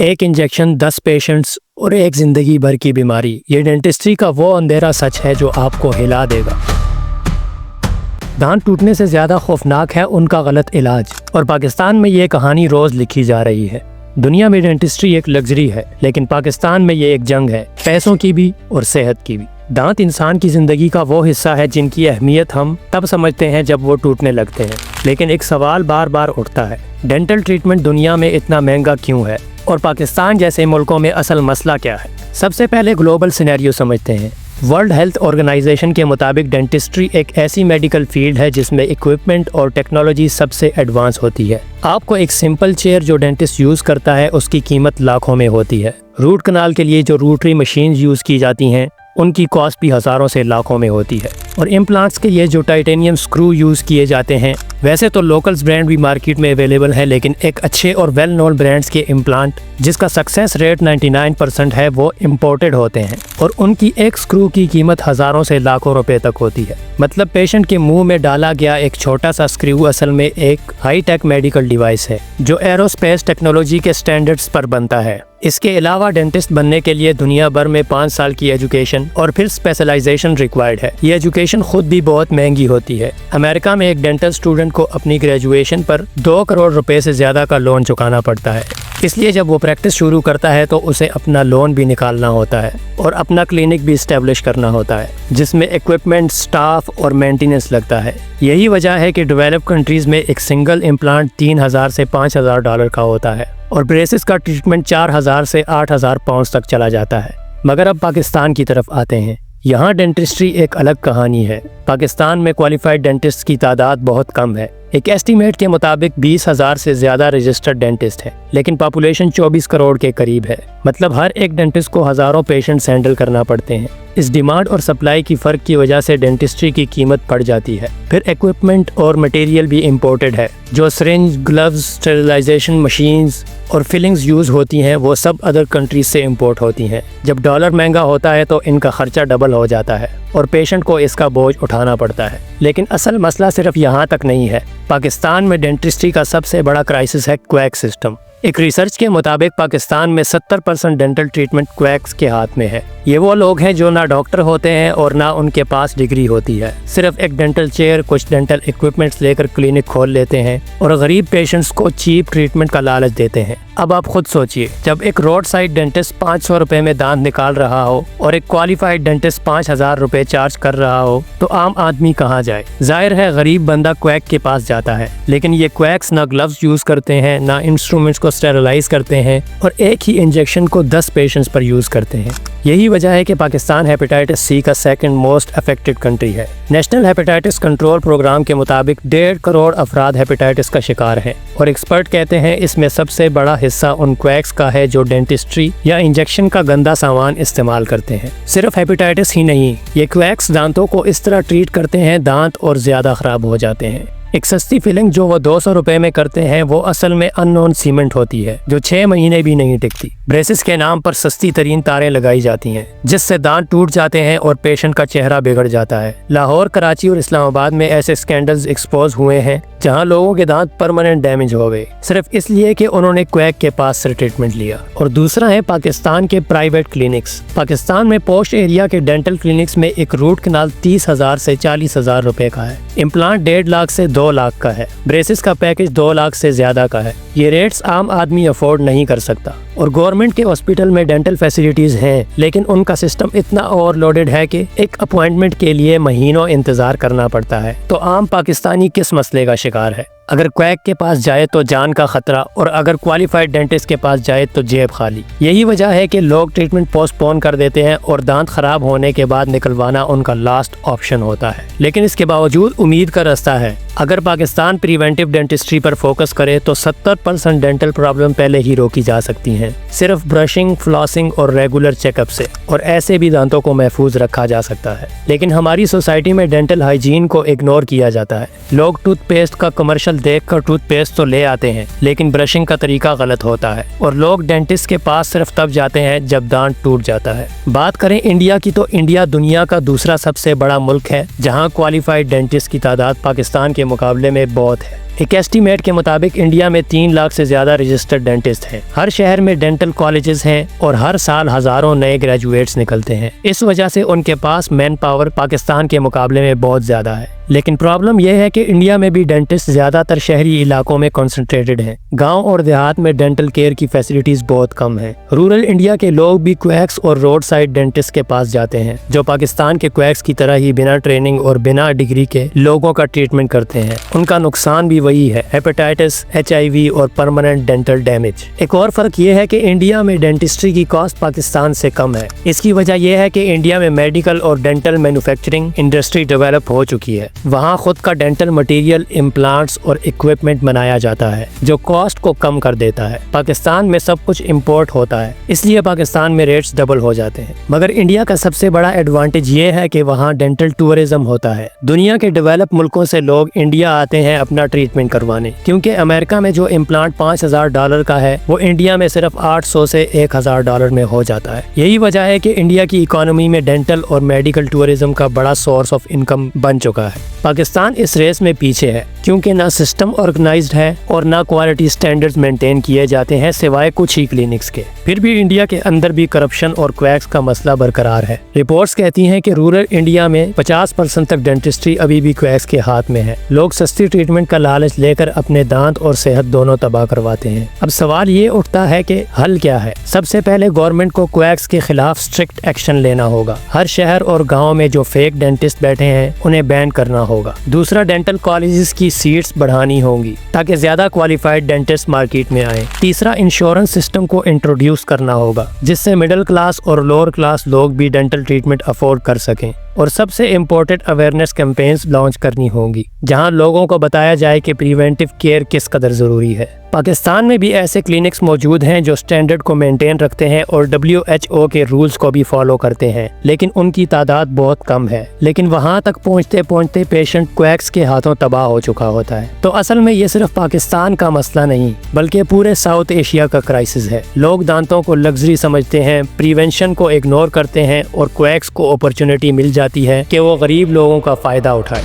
एक injection 10 patients और एक ज़िंदगी भर की बीमारी। ये डेंटिस्ट्री का वो अंधेरा सच है जो आपको हिला देगा। दांत टूटने से ज़्यादा खौफनाक है उनका गलत इलाज, और पाकिस्तान में ये कहानी रोज़ लिखी जा रही है। दुनिया में डेंटिस्ट्री एक लग्जरी है, लेकिन पाकिस्तान में ये एक जंग है, पैसों की भी और सेहत की भी। दांत इंसान की ज़िंदगी का वो हिस्सा है जिनकी अहमियत हम तब समझते हैं जब वो टूटने लगते हैं। लेकिन एक सवाल बार बार उठता है, डेंटल ट्रीटमेंट दुनिया में इतना महंगा क्यों है, और पाकिस्तान जैसे मुल्कों में असल मसला क्या है। सबसे पहले ग्लोबल सिनेरियो समझते हैं। वर्ल्ड हेल्थ ऑर्गेनाइजेशन के मुताबिक डेंटिस्ट्री एक ऐसी मेडिकल फील्ड है जिसमें इक्विपमेंट और टेक्नोलॉजी सबसे एडवांस होती है। आपको एक सिंपल चेयर जो डेंटिस्ट यूज़ करता है उसकी कीमत लाखों में होती है। रूट कनाल के लिए जो रोटरी मशीन यूज़ की जाती हैं उनकी कॉस्ट भी हज़ारों से लाखों में होती है। और इम्प्लांट्स के लिए जो टाइटेनियम स्क्रू यूज़ किए जाते हैं, वैसे तो लोकल्स ब्रांड भी मार्केट में अवेलेबल है, लेकिन एक अच्छे और वेल नोन ब्रांड्स के इम्प्लांट जिसका सक्सेस रेट 99% है वो इम्पोर्टेड होते हैं, और उनकी एक स्क्रू की कीमत हज़ारों से लाखों रुपए तक होती है। मतलब पेशेंट के मुंह में डाला गया एक छोटा सा स्क्रू असल में एक हाई टेक मेडिकल डिवाइस है जो एरोस्पेस टेक्नोलॉजी के स्टैंडर्ड्स पर बनता है। इसके अलावा डेंटिस्ट बनने के लिए दुनिया भर में 5 साल की एजुकेशन और फिर स्पेशलाइजेशन रिक्वायर्ड है। ये एजुकेशन खुद भी बहुत महंगी होती है। अमेरिका में एक डेंटल स्टूडेंट को अपनी ग्रेजुएशन पर 2 करोड़ रुपए से ज़्यादा का लोन चुकाना पड़ता है। इसलिए जब वो प्रैक्टिस शुरू करता है तो उसे अपना लोन भी निकालना होता है और अपना क्लिनिक भी इस्टेब्लिश करना होता है, जिसमें इक्विपमेंट, स्टाफ और मेंटेनेंस लगता है। यही वजह है कि डेवलप कंट्रीज़ में एक सिंगल इम्प्लांट 3000 से 5000 डॉलर का होता है, और ब्रेसेस का ट्रीटमेंट 4000 से 8000 पाउंड तक चला जाता है। मगर अब पाकिस्तान की तरफ आते हैं। यहाँ डेंटिस्ट्री एक अलग कहानी है। पाकिस्तान में क्वालिफाइड डेंटिस्ट की तादाद बहुत कम है। एक एस्टीमेट के मुताबिक 20,000 से ज़्यादा रजिस्टर्ड डेंटिस्ट है, लेकिन पॉपुलेशन 24 करोड़ के करीब है। मतलब हर एक डेंटिस्ट को हज़ारों पेशेंट्स हैंडल करना पड़ते हैं। इस डिमांड और सप्लाई की फ़र्क की वजह से डेंटिस्ट्री की कीमत बढ़ जाती है। फिर इक्विपमेंट और मटेरियल भी इम्पोर्टेड है। जो सिरिंज, ग्लव्स, स्टेरिलाइजेशन मशीन्स और फिलिंग्स यूज़ होती हैं वो सब अदर कंट्रीज से इम्पोर्ट होती हैं। जब डॉलर महंगा होता है तो इनका खर्चा डबल हो जाता है और पेशेंट को इसका बोझ उठाना पड़ता है। लेकिन असल मसला सिर्फ यहाँ तक नहीं है। पाकिस्तान में डेंटिस्ट्री का सबसे बड़ा क्राइसिस है क्वैक सिस्टम। एक रिसर्च के मुताबिक पाकिस्तान में 70% डेंटल ट्रीटमेंट क्वैक्स के हाथ में है। ये वो लोग हैं जो ना डॉक्टर होते हैं और ना उनके पास डिग्री होती है। सिर्फ एक डेंटल चेयर, कुछ डेंटल इक्विपमेंट्स लेकर क्लिनिक खोल लेते हैं और गरीब पेशेंट्स को चीप ट्रीटमेंट का लालच देते हैं। अब आप खुद सोचिए, जब एक रोड साइड डेंटिस्ट 500 रुपए में दांत निकाल रहा हो और एक क्वालिफाइड डेंटिस्ट 5000 रुपए चार्ज कर रहा हो, तो आम आदमी कहाँ जाए? जाहिर है गरीब बंदा क्वैक के पास जाता है। लेकिन ये क्वैक्स ना ग्लव्स यूज करते हैं, ना इंस्ट्रूमेंट्स को स्टेरिलाइज करते हैं, और एक ही इंजेक्शन को 10 पेशेंट्स पर यूज करते हैं। यही वजह है कि पाकिस्तान हेपेटाइटिस सी का सेकंड मोस्ट अफेक्टेड कंट्री है। नेशनल हेपेटाइटिस कंट्रोल प्रोग्राम के मुताबिक 1.5 करोड़ अफराद हेपेटाइटिस का शिकार हैं, और एक्सपर्ट कहते हैं इसमें सबसे बड़ा हिस्सा उन क्वैक्स का है जो डेंटिस्ट्री या इंजेक्शन का गंदा सामान इस्तेमाल करते हैं। सिर्फ हेपेटाइटिस ही नहीं, ये क्वैक्स दांतों को इस तरह ट्रीट करते हैं दांत और ज्यादा खराब हो जाते हैं। एक सस्ती फिलिंग जो वो 200 रुपए में करते हैं वो असल में अननोन सीमेंट होती है जो 6 महीने भी नहीं टिकती। ब्रेसेस के नाम पर सस्ती तरीन तारें लगाई जाती हैं जिससे दांत टूट जाते हैं और पेशेंट का चेहरा बिगड़ जाता है। लाहौर, कराची और इस्लामाबाद में ऐसे स्कैंडल्स एक्सपोज हुए हैं जहां लोगों के दांत परमानेंट डैमेज हो गए सिर्फ इसलिए कि उन्होंने क्वैक के पास से ट्रीटमेंट लिया। और दूसरा है पाकिस्तान के प्राइवेट क्लिनिक्स। पाकिस्तान में पोस्ट एरिया के डेंटल क्लिनिक्स में एक रूट कनाल 30,000 से 40,000 रुपए का है। इम्प्लांट 1.5 लाख से 2 लाख का है। ब्रेसेस का पैकेज 2 लाख से ज्यादा का है। ये रेट्स आम आदमी अफोर्ड नहीं कर सकता। और गवर्नमेंट के हॉस्पिटल में डेंटल फैसिलिटीज हैं, लेकिन उनका सिस्टम इतना ओवरलोडेड है कि एक अपॉइंटमेंट के लिए महीनों इंतजार करना पड़ता है। तो आम पाकिस्तानी किस मसले का शिकार है? अगर क्वैक के पास जाए तो जान का खतरा, और अगर क्वालिफाइड डेंटिस्ट के पास जाए तो जेब खाली। यही वजह है कि लोग ट्रीटमेंट पोस्टपोन कर देते हैं और दांत खराब होने के बाद निकलवाना उनका लास्ट ऑप्शन होता है। लेकिन इसके बावजूद उम्मीद का रास्ता है। अगर पाकिस्तान प्रिवेंटिव डेंटिस्ट्री पर फोकस करे तो 70% डेंटल प्रॉब्लम पहले ही रोकी जा सकती हैं, सिर्फ ब्रशिंग, फ्लॉसिंग और रेगुलर चेकअप से, और ऐसे भी दांतों को महफूज रखा जा सकता है। लेकिन हमारी सोसाइटी में डेंटल हाइजीन को इग्नोर किया जाता है। लोग टूथपेस्ट का कमर्शियल देखकर टूथपेस्ट तो ले आते हैं, लेकिन ब्रशिंग का तरीका गलत होता है, और लोग डेंटिस्ट के पास सिर्फ तब जाते हैं जब दांत टूट जाता है। बात करें इंडिया की तो इंडिया दुनिया का दूसरा सबसे बड़ा मुल्क है जहाँ क्वालिफाइड डेंटिस्ट की तादाद पाकिस्तान के मुकाबले में बहुत है। एक एस्टीमेट के मुताबिक इंडिया में 3 लाख से ज्यादा रजिस्टर्ड डेंटिस्ट हैं। हर शहर में में डेंटल कॉलेजेस हैं और हर साल हजारों नए ग्रेजुएट्स निकलते हैं। इस वजह से उनके पास मैन पावर पाकिस्तान के मुकाबले में बहुत ज़्यादा है। लेकिन प्रॉब्लम यह है कि इंडिया में भी डेंटिस्ट ज़्यादातर शहरी इलाकों में कॉन्सेंट्रेटेड हैं। गांव और देहात में डेंटल केयर की फैसिलिटीज़ बहुत कम हैं। रूरल इंडिया के लोग भी क्वैक्स और रोड साइड डेंटिस्ट के पास जाते हैं, जो पाकिस्तान के क्वैक्स की तरह ही बिना ट्रेनिंग और बिना डिग्री के लोगों का ट्रीटमेंट करते हैं। उनका नुकसान भी वही है, हेपेटाइटिस, HIV और परमानेंट डेंटल डैमेज। एक और फ़र्क ये है कि इंडिया में डेंटिस्ट्री की कॉस्ट पाकिस्तान से कम है। इसकी वजह यह है कि इंडिया में मेडिकल और डेंटल मैन्युफैक्चरिंग इंडस्ट्री डेवलप हो चुकी है। वहाँ खुद का डेंटल मटेरियल, इम्प्लांट्स और इक्विपमेंट बनाया जाता है, जो कॉस्ट को कम कर देता है। पाकिस्तान में सब कुछ इंपोर्ट होता है, इसलिए पाकिस्तान में रेट्स डबल हो जाते हैं। मगर इंडिया का सबसे बड़ा एडवांटेज ये है कि वहाँ डेंटल टूरिज्म होता है। दुनिया के डेवलप मुल्कों से लोग इंडिया आते हैं अपना ट्रीटमेंट करवाने, क्योंकि अमेरिका में जो इम्प्लांट $5000 का है वो इंडिया में सिर्फ $800 से $1000 में हो जाता है। यही वजह है कि इंडिया की इकोनॉमी में डेंटल और मेडिकल टूरिज्म का बड़ा सोर्स ऑफ इनकम बन चुका है। पाकिस्तान इस रेस में पीछे है, क्योंकि ना सिस्टम ऑर्गेनाइज्ड है और ना क्वालिटी स्टैंडर्ड्स मेंटेन किए जाते हैं सिवाय कुछ ही क्लिनिक्स के। फिर भी इंडिया के अंदर भी करप्शन और क्वैक्स का मसला बरकरार है। रिपोर्ट्स कहती हैं कि रूरल इंडिया में 50% तक डेंटिस्ट्री अभी भी क्वैक्स के हाथ में है। लोग सस्ती ट्रीटमेंट का लालच लेकर अपने दांत और सेहत दोनों तबाह करवाते हैं। अब सवाल ये उठता है कि हल क्या है। सबसे पहले गवर्नमेंट को क्वैक्स के खिलाफ स्ट्रिक्ट एक्शन लेना होगा। हर शहर और गाँव में जो फेक डेंटिस्ट बैठे हैं उन्हें बैन करना होगा। दूसरा, डेंटल कॉलेजेस की सीट्स बढ़ानी होंगी ताकि ज्यादा क्वालिफाइड डेंटिस्ट मार्केट में आए। तीसरा, इंश्योरेंस सिस्टम को इंट्रोड्यूस करना होगा, जिससे मिडिल क्लास और लोअर क्लास लोग भी डेंटल ट्रीटमेंट अफोर्ड कर सकें। और सबसे इम्पोर्टेंट अवेयरनेस कैंपेन्स लॉन्च करनी होंगी, जहां लोगों को बताया जाए कि प्रिवेंटिव केयर किस कदर ज़रूरी है। पाकिस्तान में भी ऐसे क्लिनिक्स मौजूद हैं जो स्टैंडर्ड को मेंटेन रखते हैं और WHO के रूल्स को भी फॉलो करते हैं, लेकिन उनकी तादाद बहुत कम है। लेकिन वहां तक पहुंचते पहुंचते पेशेंट क्वैक्स के हाथों तबाह हो चुका होता है। तो असल में ये सिर्फ पाकिस्तान का मसला नहीं, बल्कि पूरे साउथ एशिया का क्राइसिस है। लोग दांतों को लग्जरी समझते हैं, प्रिवेंशन को इग्नोर करते हैं और क्वैक्स को अपॉर्चुनिटी मिल जाती है कि वो गरीब लोगों का फ़ायदा उठाए।